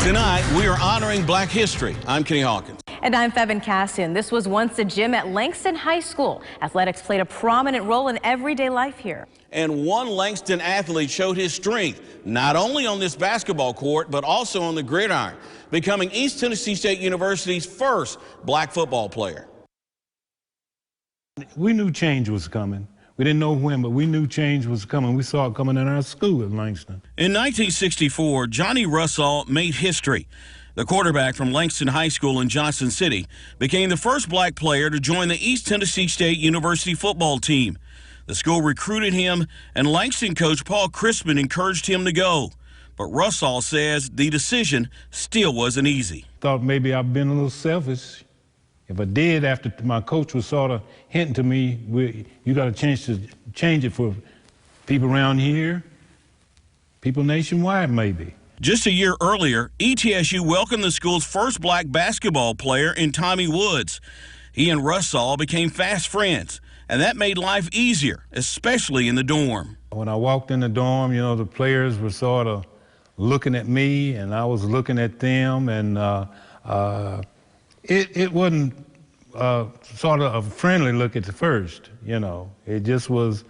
Tonight, we are honoring Black history. I'm Kenny Hawkins. And I'm Fevin Cassin. This was once a gym at Langston High School. Athletics played a prominent role in everyday life here. And one Langston athlete showed his strength, not only on this basketball court, but also on the gridiron, becoming East Tennessee State University's first black football player. We knew change was coming. We didn't know when, but we knew change was coming. We saw it coming in our school at Langston. In 1964, Johnny Russell made history. The quarterback from Langston High School in Johnson City became the first black player to join the East Tennessee State University football team. The school recruited him, and Langston coach Paul Crisman encouraged him to go. But Russell says the decision still wasn't easy. Thought maybe I've been a little selfish. If I did, after my coach was sort of hinting to me, you got to change it for people around here, people nationwide maybe. Just a year earlier, ETSU welcomed the school's first black basketball player in Tommy Woods. He and Russell became fast friends, and that made life easier, especially in the dorm. When I walked in the dorm, you know, the players were sort of looking at me, and I was looking at them, and it wasn't sort of a friendly look at the first, you know. It just was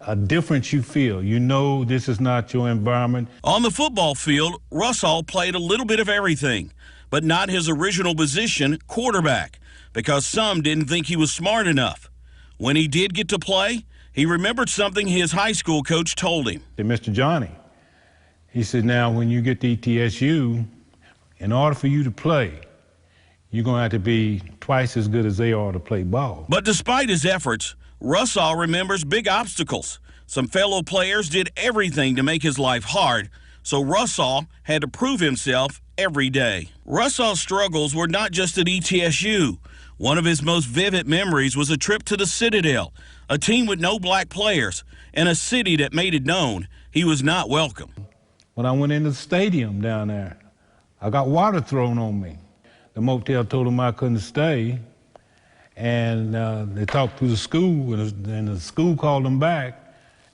a difference you feel. You know this is not your environment. On the football field, Russell played a little bit of everything, but not his original position, quarterback, because some didn't think he was smart enough. When he did get to play, he remembered something his high school coach told him. Mr. Johnny, he said, now when you get to ETSU, in order for you to play, you're going to have to be twice as good as they are to play ball. But despite his efforts, Russell remembers big obstacles. Some fellow players did everything to make his life hard, so Russell had to prove himself every day. Russell's struggles were not just at ETSU. One of his most vivid memories was a trip to the Citadel, a team with no black players, in a city that made it known he was not welcome. When I went into the stadium down there, I got water thrown on me. The motel told them I couldn't stay, and they talked to the school, and the school called them back,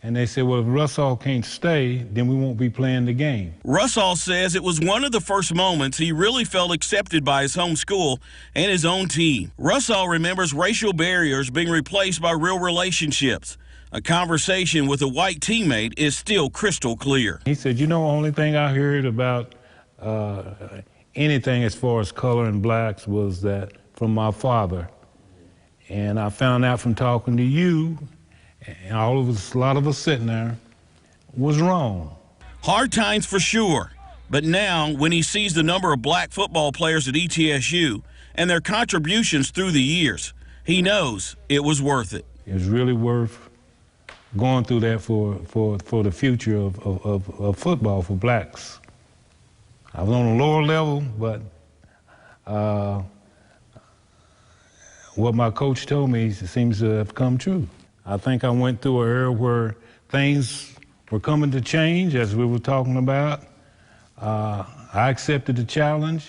and they said, well, if Russell can't stay, then we won't be playing the game. Russell says it was one of the first moments he really felt accepted by his home school and his own team. Russell remembers racial barriers being replaced by real relationships. A conversation with a white teammate is still crystal clear. He said, you know, the only thing I heard about anything as far as color and blacks was that from my father. And I found out from talking to you, and all of us, a lot of us sitting there, was wrong. Hard times for sure, but now when he sees the number of black football players at ETSU and their contributions through the years, he knows it was worth it. It was really worth going through that for the future of football for blacks. I was on a lower level, but what my coach told me seems to have come true. I think I went through an era where things were coming to change, as we were talking about. I accepted the challenge,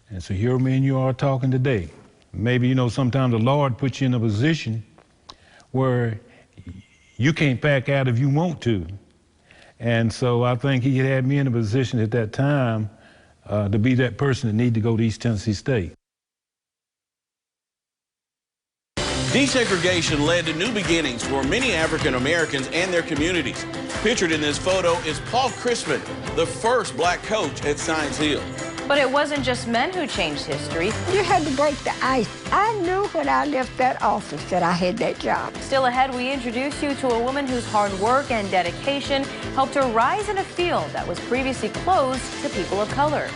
and so here me and you are talking today. Maybe, you know, sometimes the Lord puts you in a position where you can't back out if you want to. And so I think he had me in a position at that time to be that person that needed to go to East Tennessee State. Desegregation led to new beginnings for many African Americans and their communities. Pictured in this photo is Paul Crisman, the first black coach at Science Hill. But it wasn't just men who changed history. You had to break the ice. I knew when I left that office that I had that job. Still ahead, we introduce you to a woman whose hard work and dedication helped her rise in a field that was previously closed to people of color.